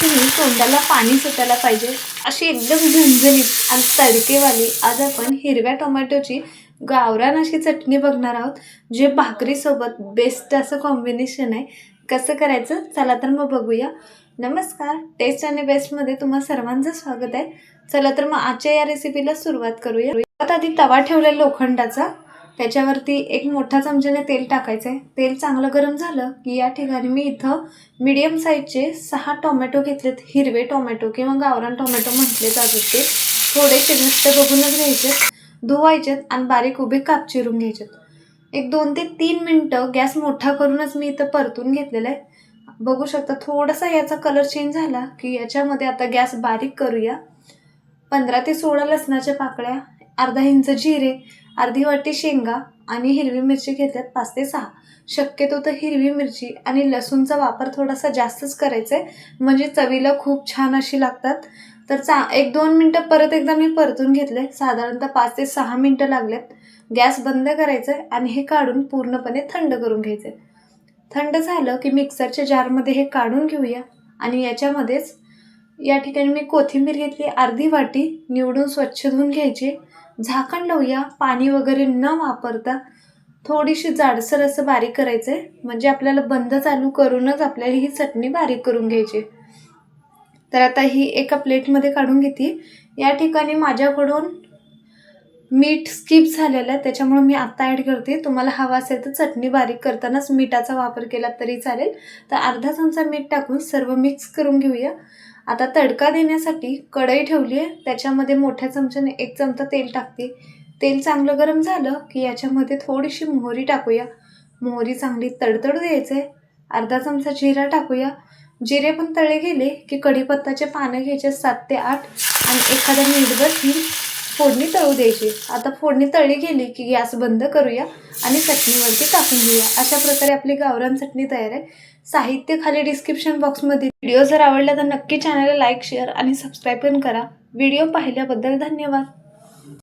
की नाही तोंडाला पाणी सुटायला पाहिजे अशी एकदम झणझणीत आणि तडकेवाली आज आपण हिरव्या टोमॅटोची गावरान अशी चटणी बघणार आहोत, जे भाकरीसोबत बेस्ट असं कॉम्बिनेशन आहे. कसं करायचं चला तर मग बघूया. नमस्कार, टेस्ट आणि बेस्टमध्ये तुम्हा सर्वांचं स्वागत आहे. चला तर मग आजच्या या रेसिपीला सुरुवात करूया. आता आधी तवा ठेवलाय लोखंडाचा, त्याच्यावरती एक मोठा चमच्याने तेल टाकायचं आहे. तेल चांगलं गरम झालं की या ठिकाणी मी इथं मीडियम साईजचे 6 टोमॅटो घेतलेत. हिरवे टोमॅटो किंवा गावरान टोमॅटो म्हटले जातात ते. थोडेसे घट्ट बघूनच घ्यायचे, धुवायचेत आणि बारीक उभे काप चिरून घ्यायचेत. एक 2 ते 3 मिनटं गॅस मोठा करूनच मी इथं परतून घेतलेलं आहे. बघू शकता थोडासा याचा कलर चेंज झाला की याच्यामध्ये आता गॅस बारीक करूया. 15 ते 16 लसणाच्या पाकळ्या, अर्धा इंच जिरे, अर्धी वाटी शेंगा आणि हिरवी मिरची घेतल्यात 5 ते 6. शक्यतो तर हिरवी मिरची आणि लसूणचा वापर थोडासा जास्तच करायचा आहे, म्हणजे चवीला खूप छान अशी लागतात. तर 1-2 मिनटं परत एकदा मी परतून घेतले. साधारणतः 5 ते 6 मिनटं लागलेत. गॅस बंद करायचं आहे आणि हे काढून पूर्णपणे थंड करून घ्यायचं आहे. थंड झालं की मिक्सरच्या जारमध्ये हे काढून घेऊया आणि याच्यामध्येच या ठिकाणी मी कोथिंबीर घेतली अर्धी वाटी, निवडून स्वच्छ धुवून घ्यायची. झाकण लावूया, पाणी वगैरे न वापरता. थोडीशी जाडसर असं बारीक करायचं आहे, म्हणजे आपल्याला बंद चालू करूनच आपल्याला ही चटणी बारीक करून घ्यायची. तर आता ही एका प्लेटमध्ये काढून घेते. या ठिकाणी माझ्याकडून मीठ स्किप झालेलं आहे, त्याच्यामुळे मी आत्ता ॲड करते. तुम्हाला हवा असेल तर चटणी बारीक करतानाच मिठाचा वापर केला तरी चालेल. तर अर्धा चमचा मीठ टाकून सर्व मिक्स करून घेऊया. आता तडका देण्यासाठी कढई ठेवली आहे, त्याच्यामध्ये मोठ्या चमच्याने 1 चमचा तेल टाकते. तेल चांगलं गरम झालं की याच्यामध्ये थोडीशी मोहरी टाकूया. मोहरी चांगली तडतडू द्यायचं आहे. अर्धा चमचा जिरा टाकूया. जिरे पण तळले गेले की कढीपत्ताचे पानं घ्यायचे 7 ते 8 आणि एखादा मीठभर ही फोडणी तळू द्यायची. आता फोडणी तळली गेली की गॅस बंद करूया आणि चटणीवरती टाकून घेऊया. अशा प्रकारे आपली गावरान चटणी तयार आहे. साहित्य खाली डिस्क्रिप्शन बॉक्समध्ये. व्हिडिओ जर आवडला तर नक्की चॅनलला लाईक, शेअर आणि सबस्क्राईब पण करा. व्हिडिओ पाहिल्याबद्दल धन्यवाद.